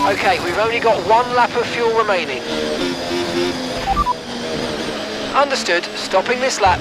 Okay, we've only got 1 lap of fuel remaining. Understood, stopping this lap.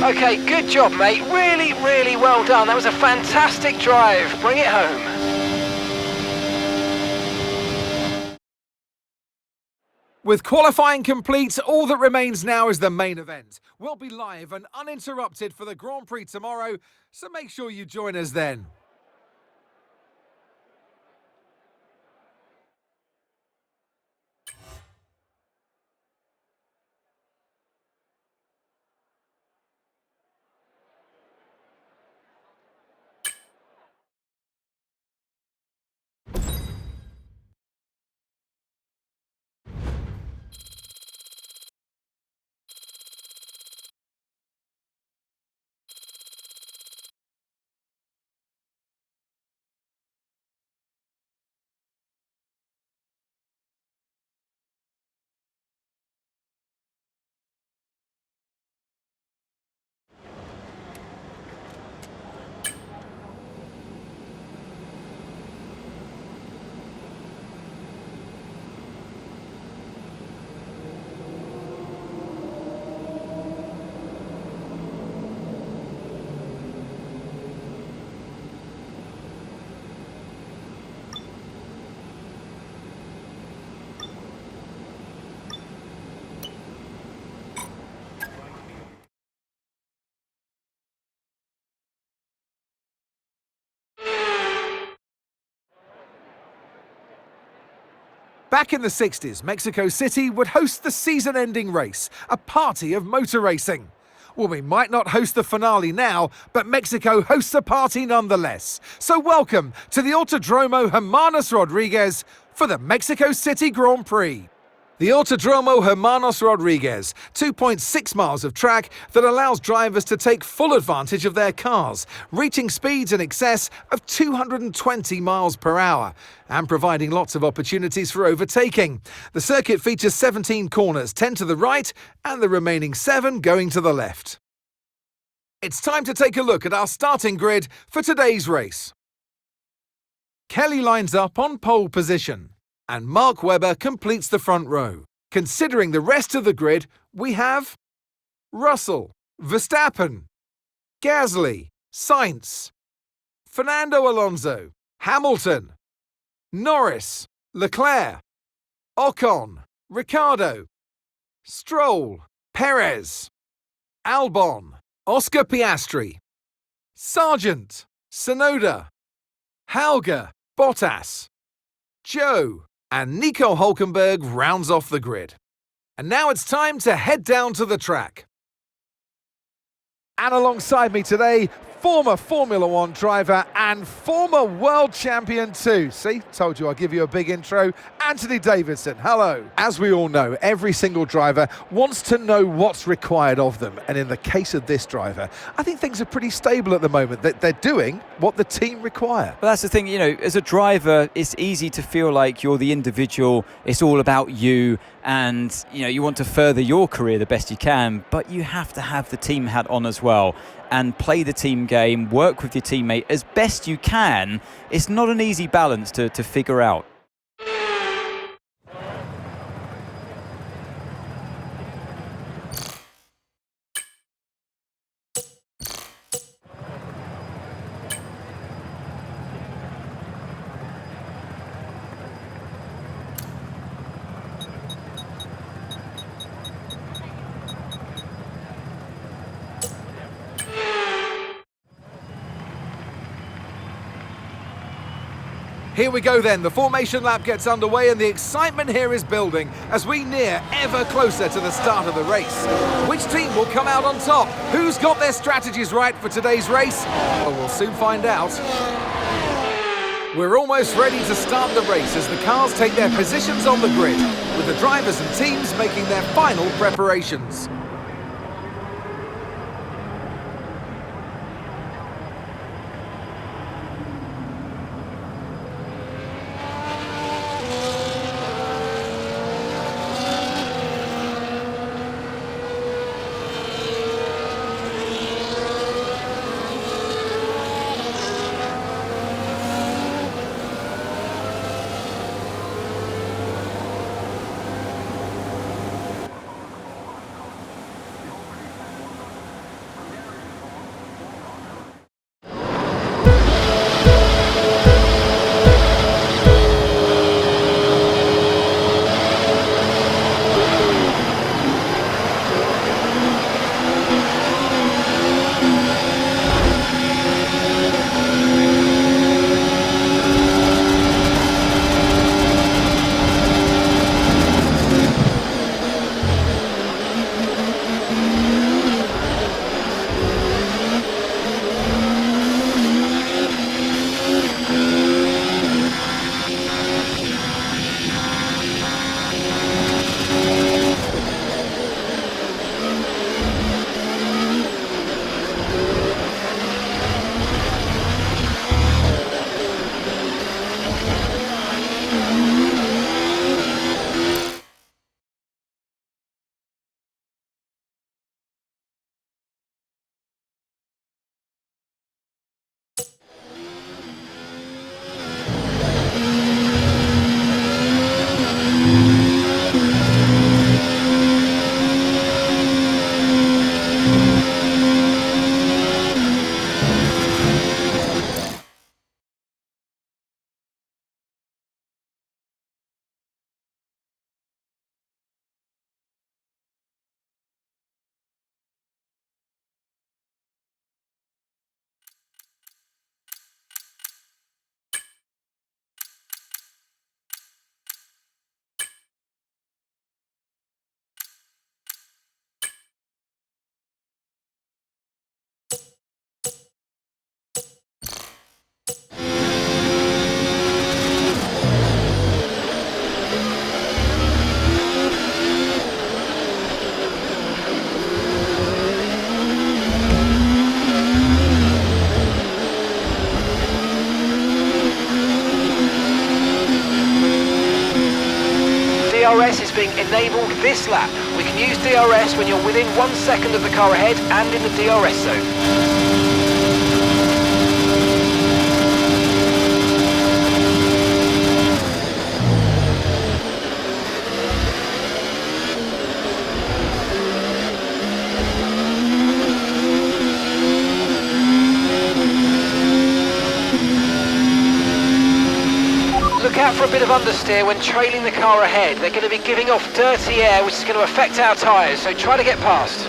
Okay, good job, mate. Really really, really well done. That was a fantastic drive. Bring it home. With qualifying complete, all that remains now is the main event. We'll be live and uninterrupted for the Grand Prix tomorrow, so make sure you join us then. Back in the 60s, Mexico City would host the season-ending race, a party of motor racing. Well, we might not host the finale now, but Mexico hosts a party nonetheless. So welcome to the Autodromo Hermanos Rodriguez for the Mexico City Grand Prix. The Autodromo Hermanos Rodriguez, 2.6 miles of track that allows drivers to take full advantage of their cars, reaching speeds in excess of 220 miles per hour and providing lots of opportunities for overtaking. The circuit features 17 corners, 10 to the right and the remaining 7 going to the left. It's time to take a look at our starting grid for today's race. Kelly lines up on pole position, and Mark Webber completes the front row. Considering the rest of the grid, we have Russell, Verstappen, Gasly, Sainz, Fernando Alonso, Hamilton, Norris, Leclerc, Ocon, Ricciardo, Stroll, Perez, Albon, Oscar Piastri, Sargent, Tsunoda, Hauger, Bottas, Joe, and Nico Hülkenberg rounds off the grid. And now it's time to head down to the track. And alongside me today, former Formula One driver and former world champion too. See, told you I'll give you a big intro. Anthony Davidson, hello. As we all know, every single driver wants to know what's required of them. And in the case of this driver, I think things are pretty stable at the moment. That they're doing what the team require. Well, that's the thing, as a driver, it's easy to feel like you're the individual. It's all about you. And, you want to further your career the best you can, but you have to have the team hat on as well and play the team game, work with your teammate as best you can. It's not an easy balance to figure out. Here we go then, the formation lap gets underway and the excitement here is building as we near ever closer to the start of the race. Which team will come out on top? Who's got their strategies right for today's race? Well, we'll soon find out. We're almost ready to start the race as the cars take their positions on the grid, with the drivers and teams making their final preparations. DRS is being enabled this lap. We can use DRS when you're within 1 second of the car ahead and in the DRS zone. Look out for a bit of understeer when trailing the car ahead. They're going to be giving off dirty air, which is going to affect our tyres, so try to get past.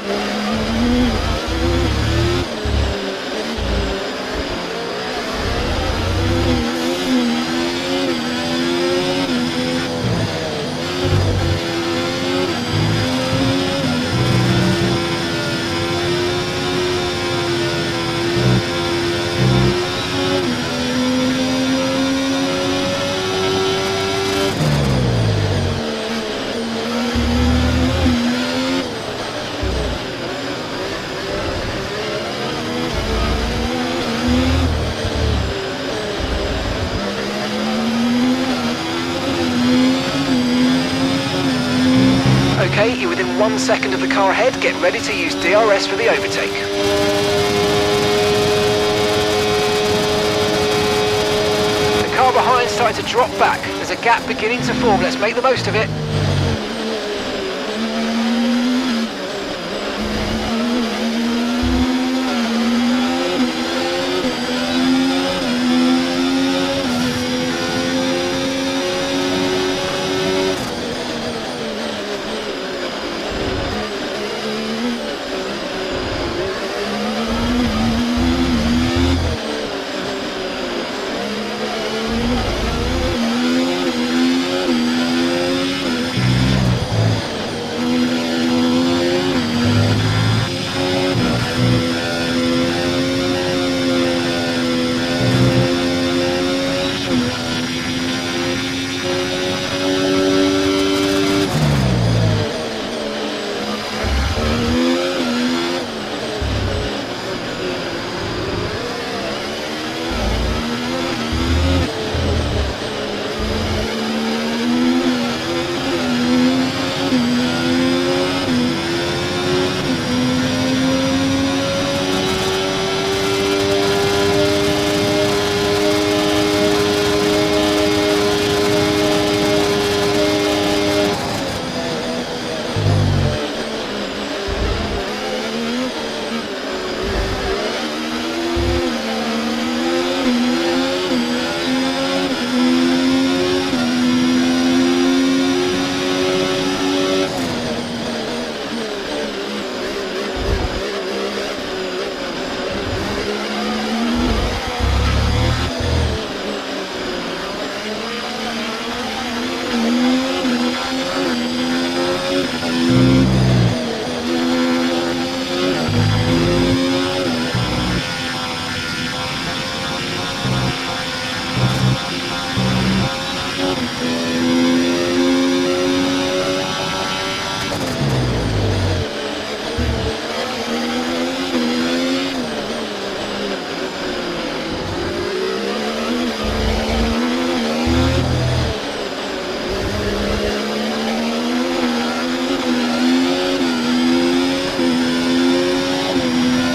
Okay, you're within 1 second of the car ahead. Get ready to use DRS for the overtake. The car behind starting to drop back. There's a gap beginning to form. Let's make the most of it.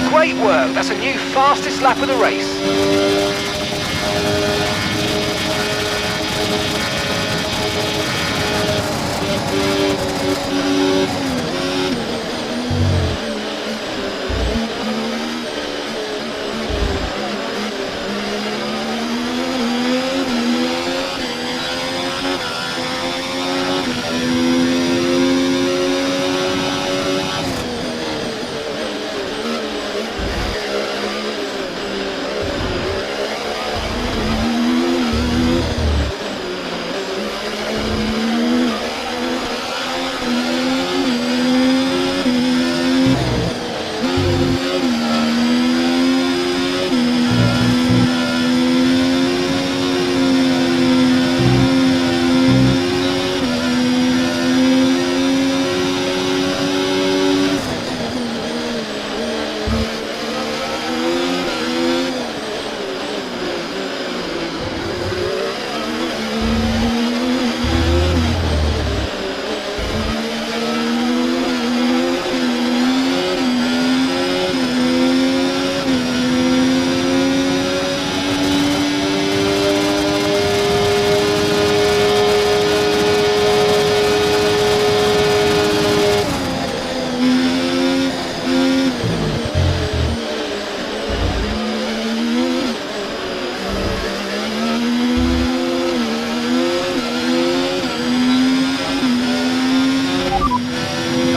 Great work, that's a new fastest lap of the race.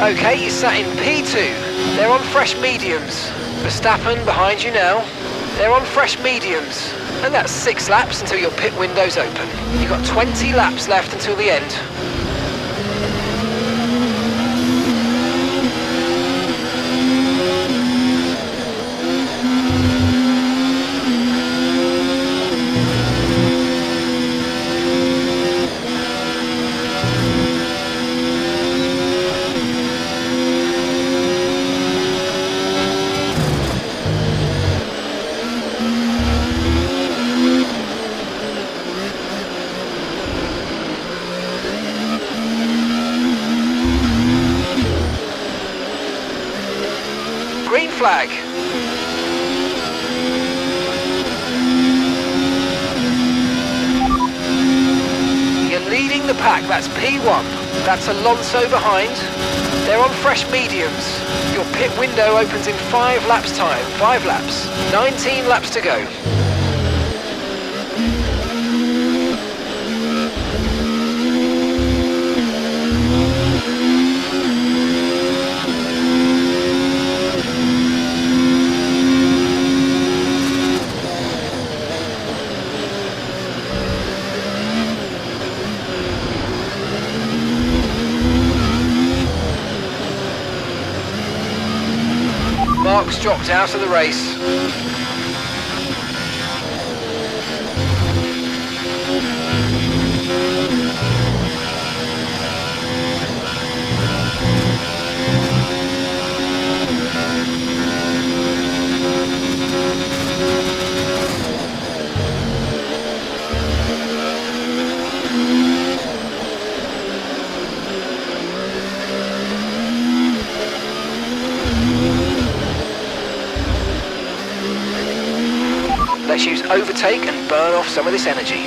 Okay, you're sat in P2. They're on fresh mediums. Verstappen behind you now. They're on fresh mediums. And that's 6 laps until your pit window's open. You've got 20 laps left until the end. Green flag. You're leading the pack, that's P1. That's Alonso behind. They're on fresh mediums. Your pit window opens in 5 laps time. 5 laps. 19 laps to go. Mark's dropped out of the race. Let's use overtake and burn off some of this energy.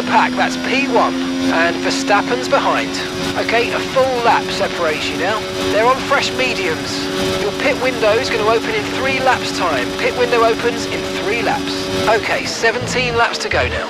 Pack, that's P1, and Verstappen's behind. Okay, a full lap separates you now. They're on fresh mediums. Your pit window is going to open in 3 laps time. Pit window opens in 3 laps. Okay, 17 laps to go now.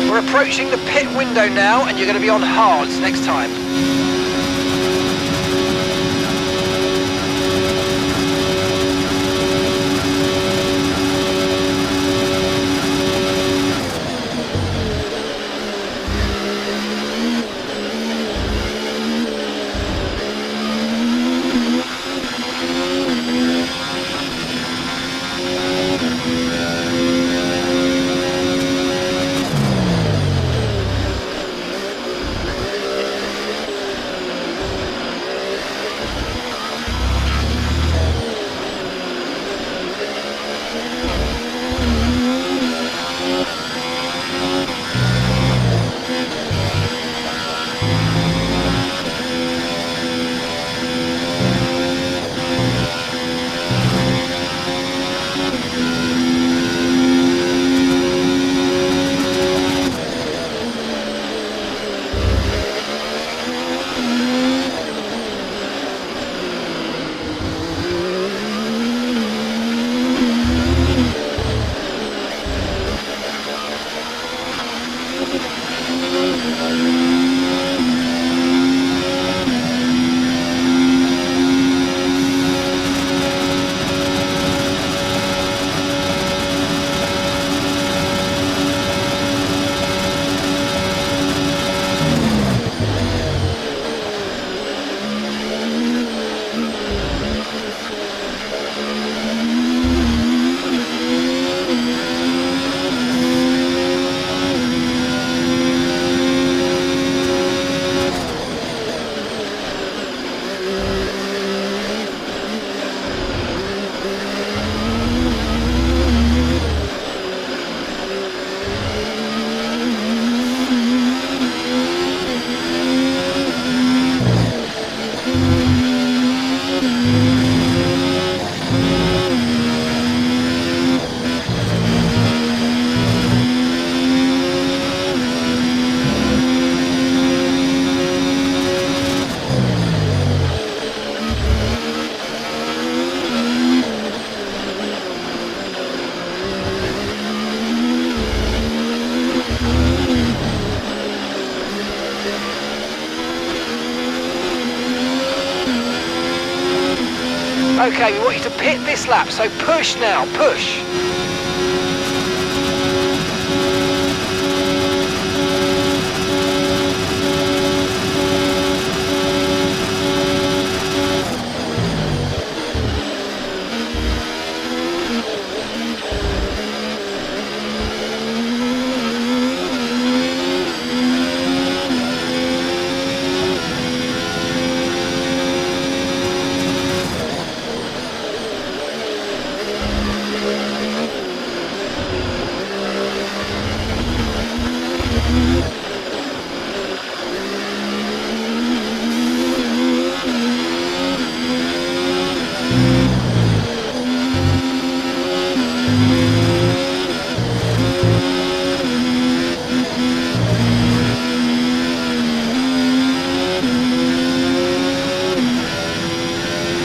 We're approaching the pit window now, and you're going to be on hards next time. Okay, we want you to pit this lap, so push now, push.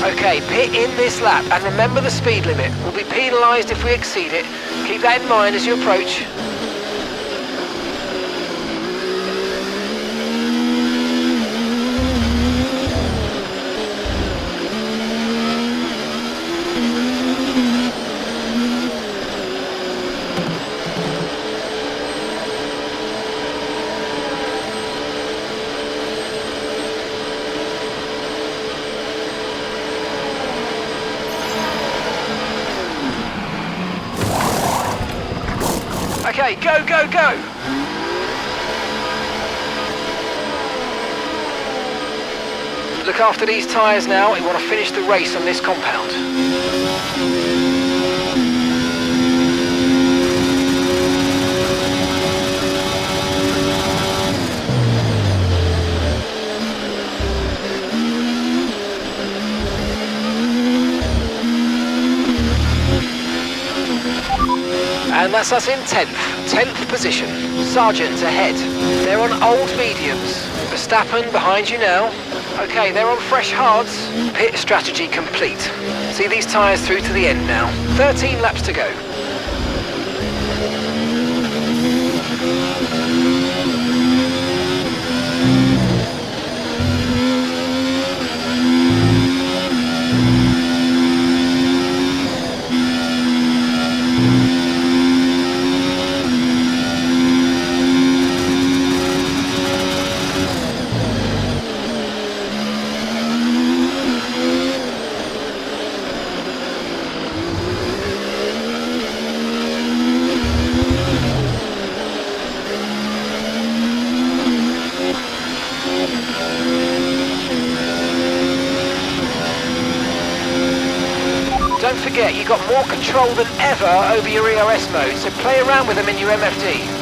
Okay, pit in this lap and remember the speed limit. We'll be penalised if we exceed it. Keep that in mind as you approach. Okay, go, go, go! Look after these tyres now. We want to finish the race on this compound. And that's us in 10th position. Sargent ahead. They're on old mediums. Verstappen behind you now. Okay, they're on fresh hards. Pit strategy complete. See these tyres through to the end now. 13 laps to go. Don't forget, you've got more control than ever over your ERS mode, so play around with them in your MFD.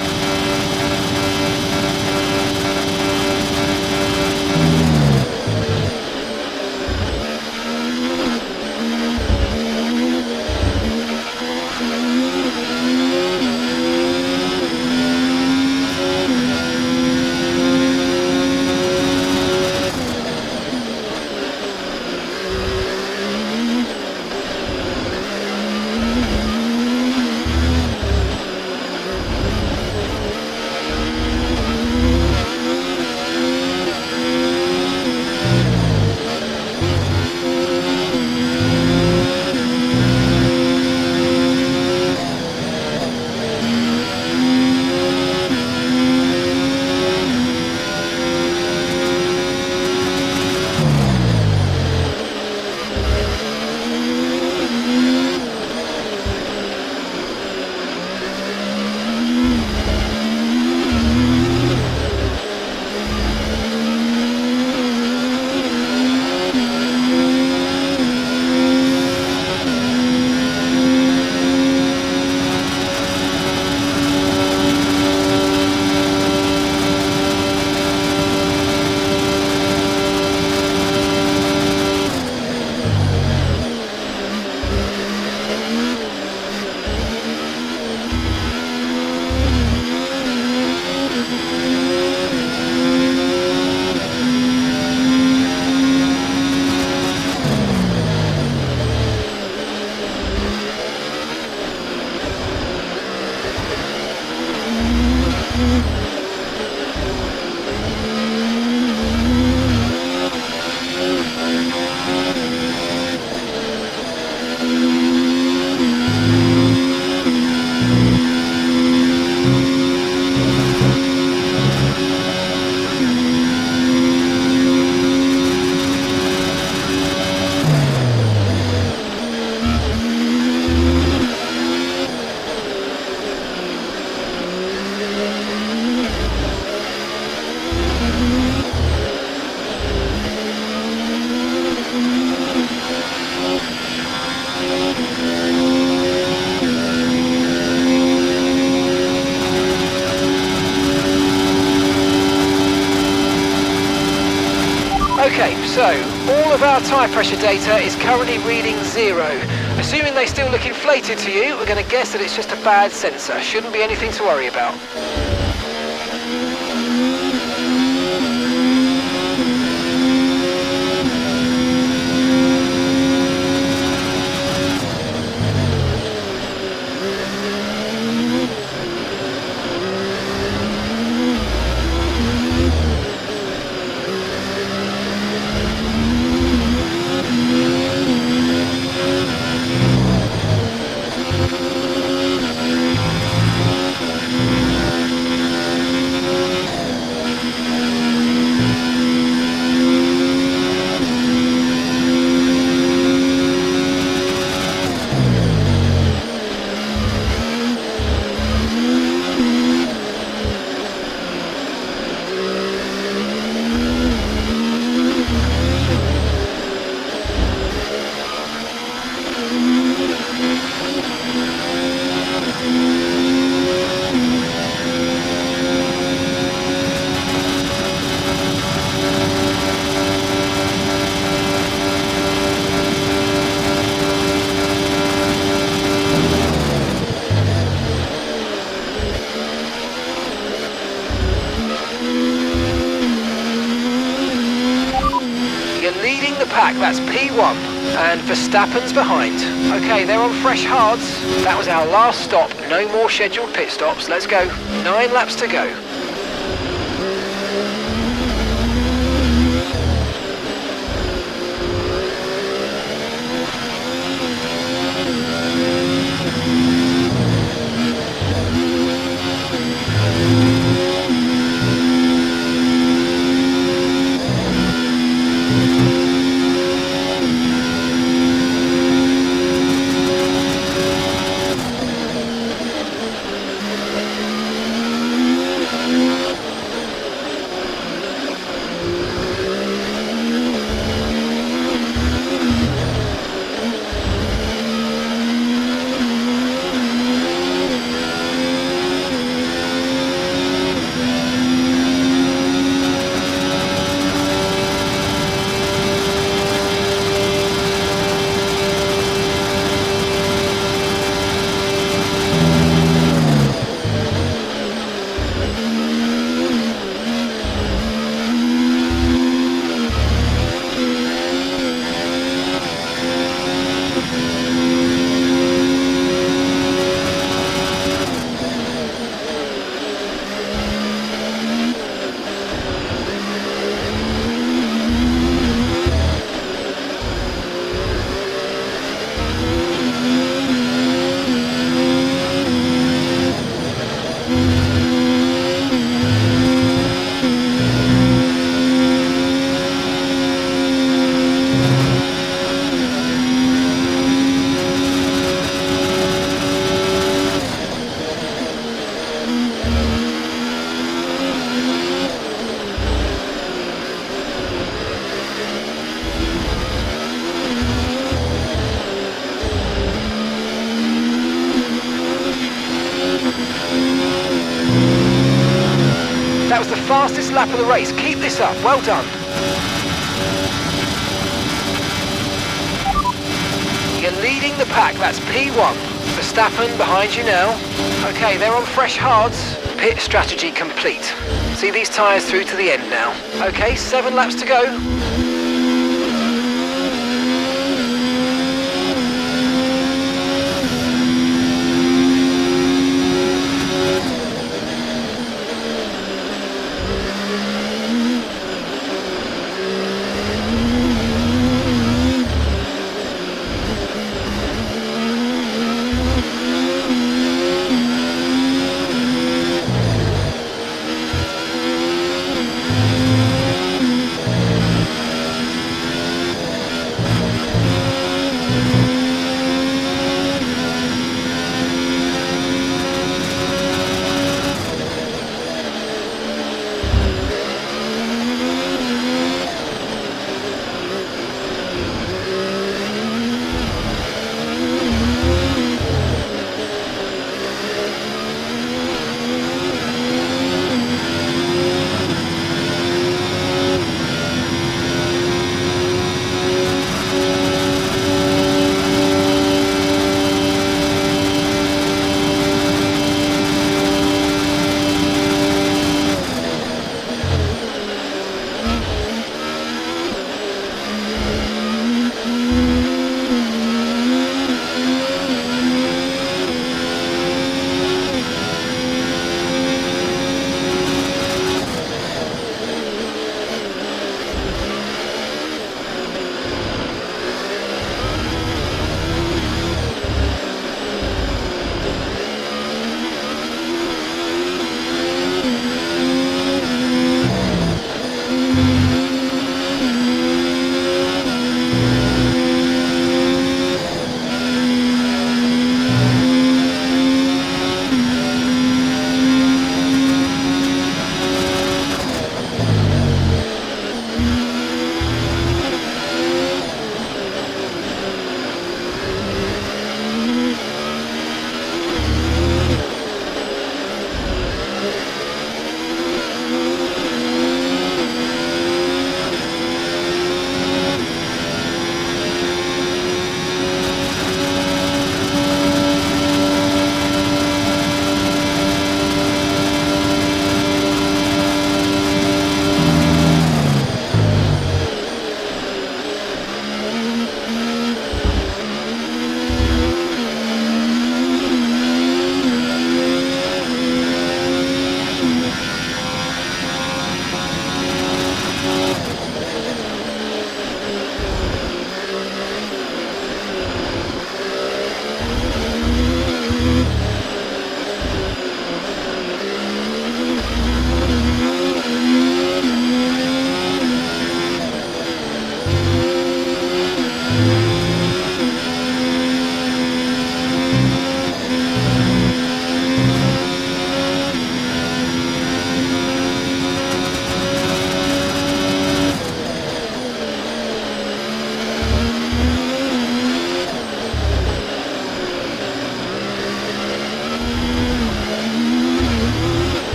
So, all of our tyre pressure data is currently reading 0. Assuming they still look inflated to you, we're going to guess that it's just a bad sensor. Shouldn't be anything to worry about. Pack, that's P1, and Verstappen's behind. Okay, they're on fresh hards. That was our last stop. No more scheduled pit stops. Let's go. 9 laps to go. That was the fastest lap of the race. Keep this up. Well done. You're leading the pack. That's P1. Verstappen behind you now. Okay, they're on fresh hards. Pit strategy complete. See these tyres through to the end now. Okay, 7 laps to go.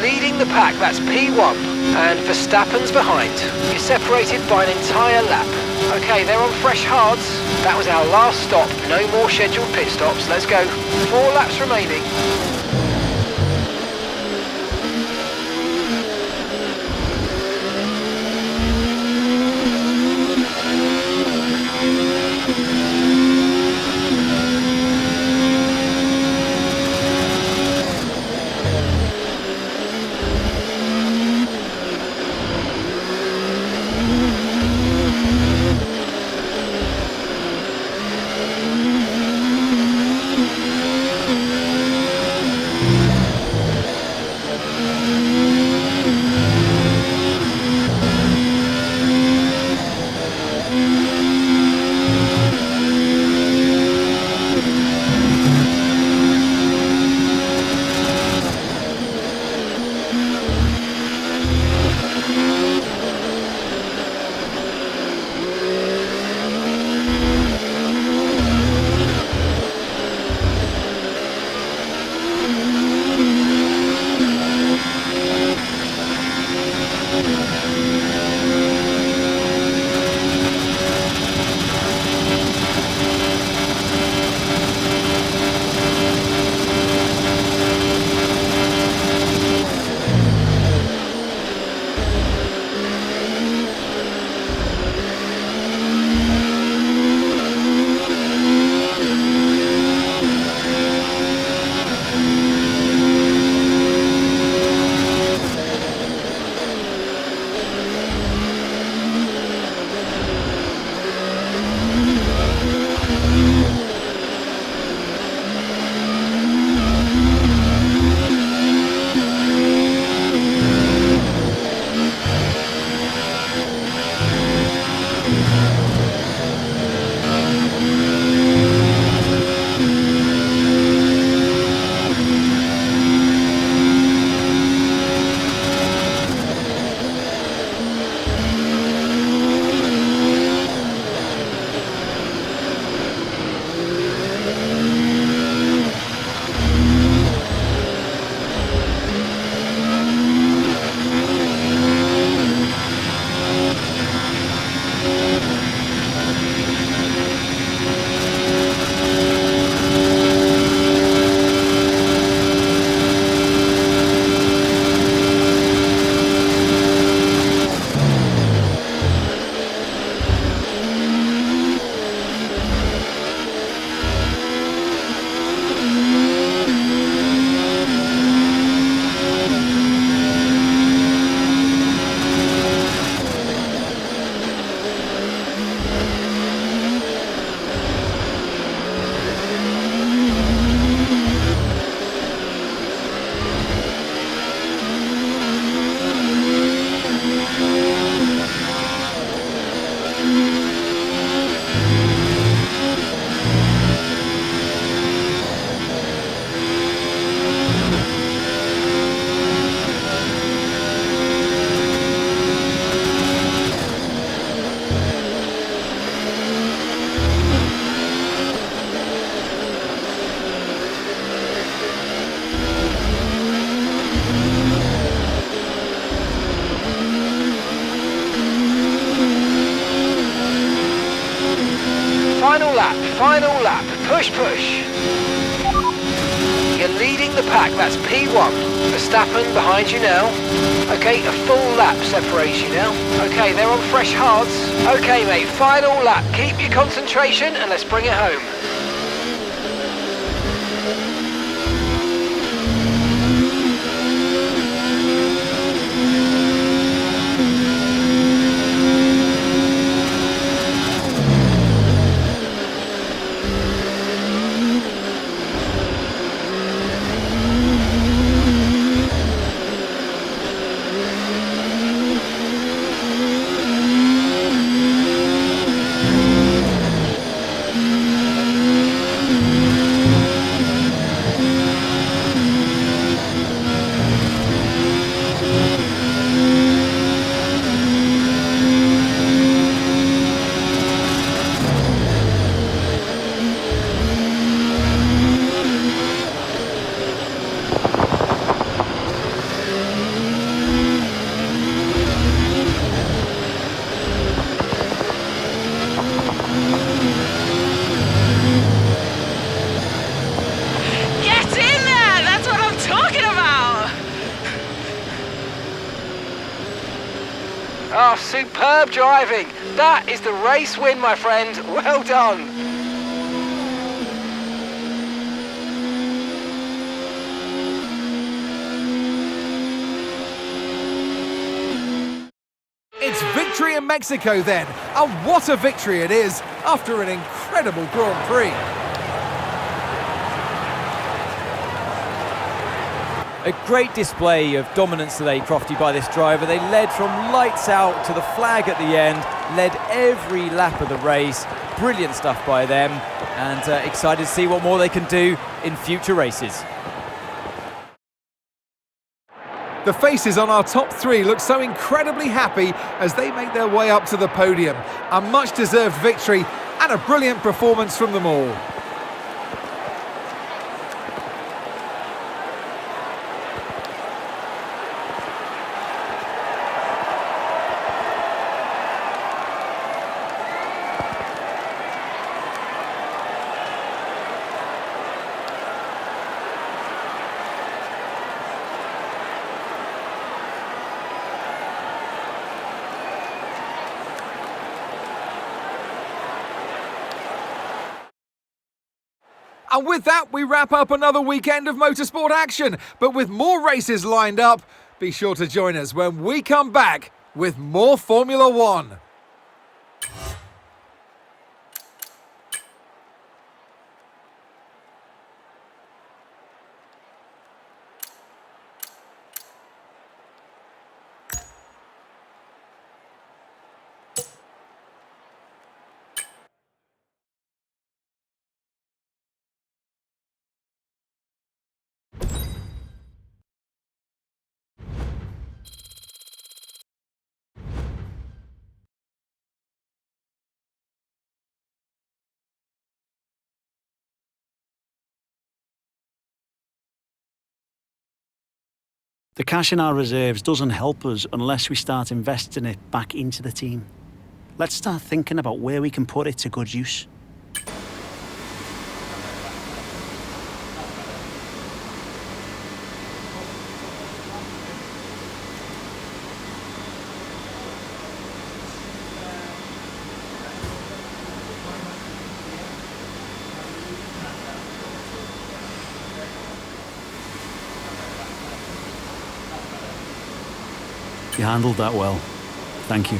leading the pack, that's P1, and Verstappen's behind. You're separated by an entire lap. Okay, they're on fresh hards. That was our last stop, no more scheduled pit stops. Let's go. 4 laps remaining. Final lap, push, push. You're leading the pack, that's P1. Verstappen behind you now. Okay, a full lap separates you now. Okay, they're on fresh hards. Okay, mate, final lap. Keep your concentration and let's bring it home. Ah, superb driving. That is the race win, my friend. Well done. It's victory in Mexico then, and what a victory it is after an incredible Grand Prix. A great display of dominance today, Crofty, by this driver. They led from lights out to the flag at the end, led every lap of the race. Brilliant stuff by them, and excited to see what more they can do in future races. The faces on our top three look so incredibly happy as they make their way up to the podium. A much-deserved victory and a brilliant performance from them all. And with that, we wrap up another weekend of motorsport action. But with more races lined up, be sure to join us when we come back with more Formula One. The cash in our reserves doesn't help us unless we start investing it back into the team. Let's start thinking about where we can put it to good use. You handled that well. Thank you.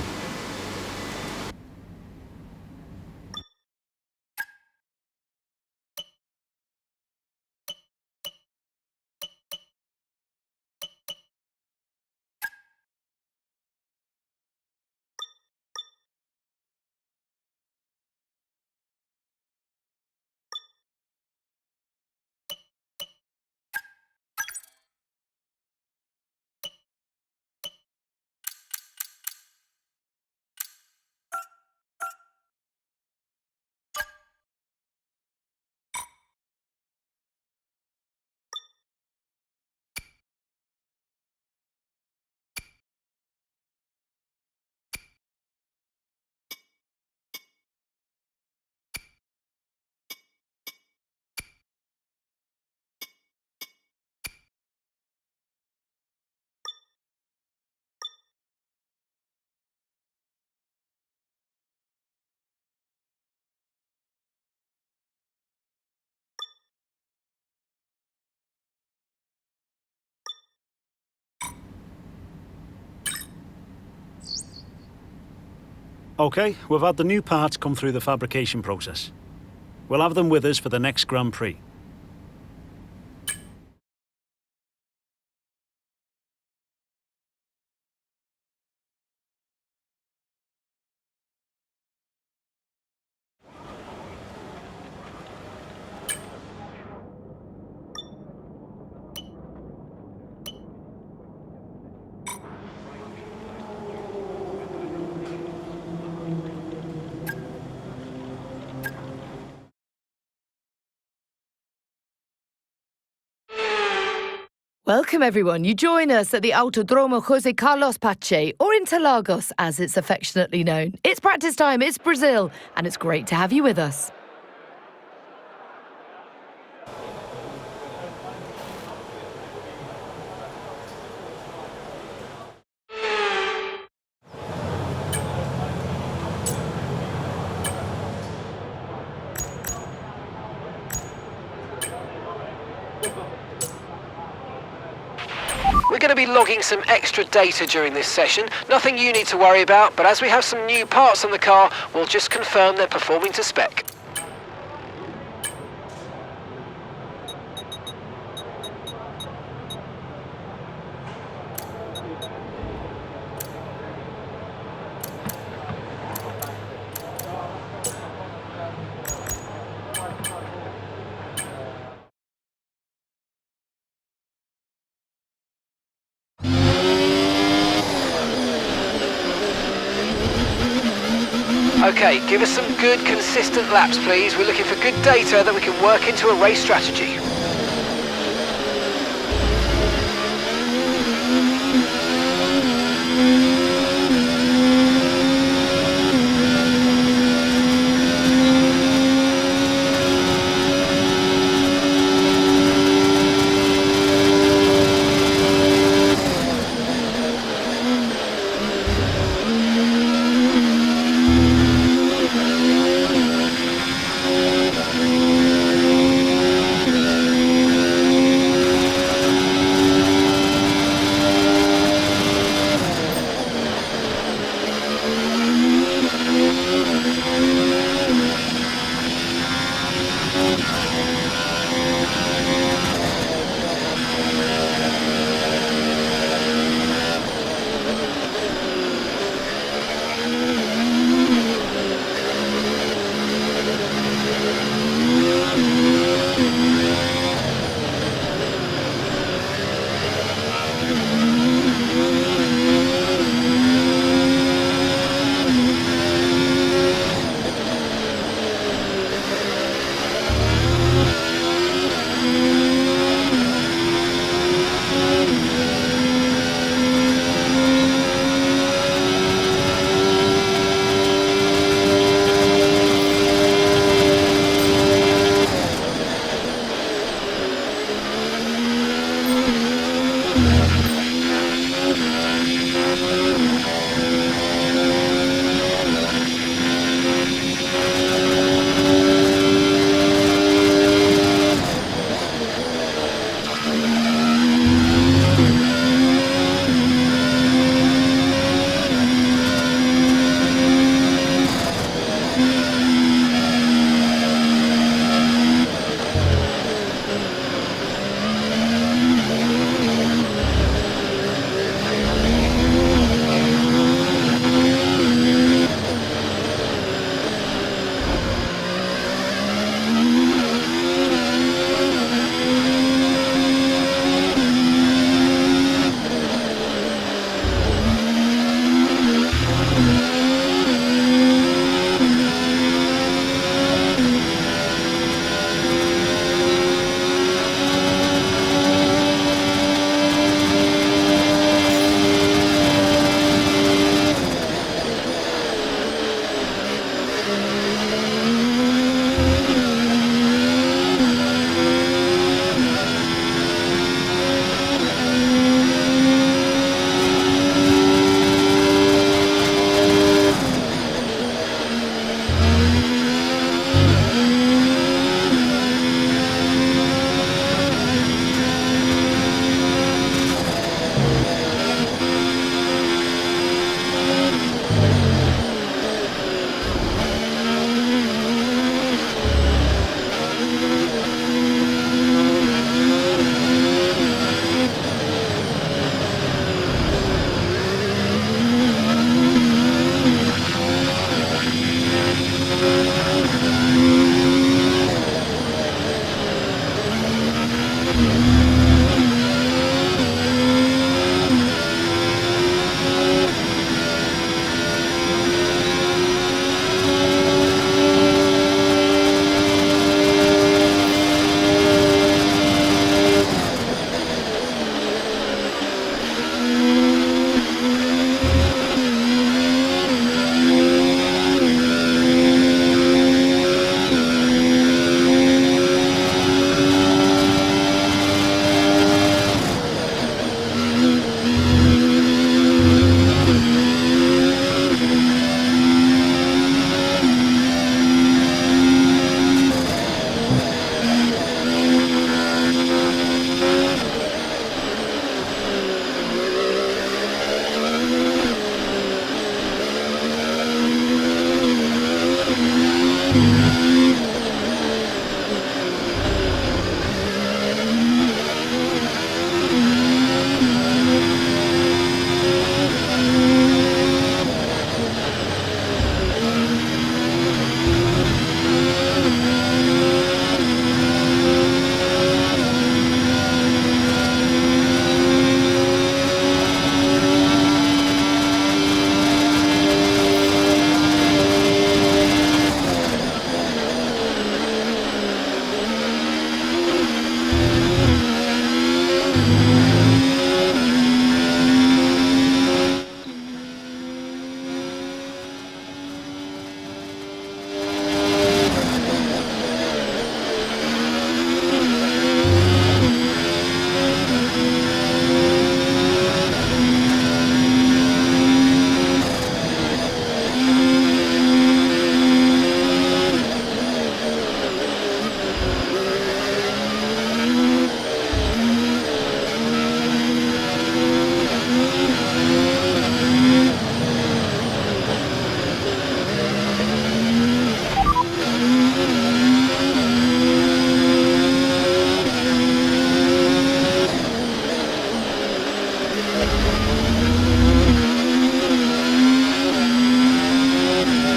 OK, we've had the new parts come through the fabrication process. We'll have them with us for the next Grand Prix. Welcome everyone. You join us at the Autodromo Jose Carlos Pache, or Interlagos as it's affectionately known. It's practice time, it's Brazil, and it's great to have you with us. We're going to be logging some extra data during this session. Nothing you need to worry about, but as we have some new parts on the car, we'll just confirm they're performing to spec. Okay, give us some good, consistent laps, please. We're looking for good data that we can work into a race strategy.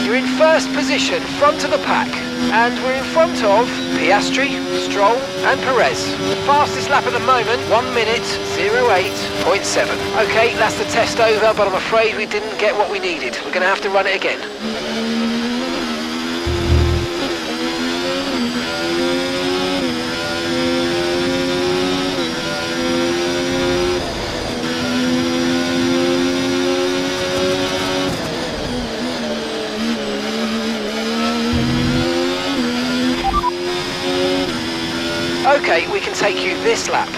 You're in first position, front of the pack. And we're in front of Piastri, Stroll and Perez. Fastest lap at the moment, 1 minute, 08.7. Okay, that's the test over, but I'm afraid we didn't get what we needed. We're going to have to run it again. Okay, we can take you this lap.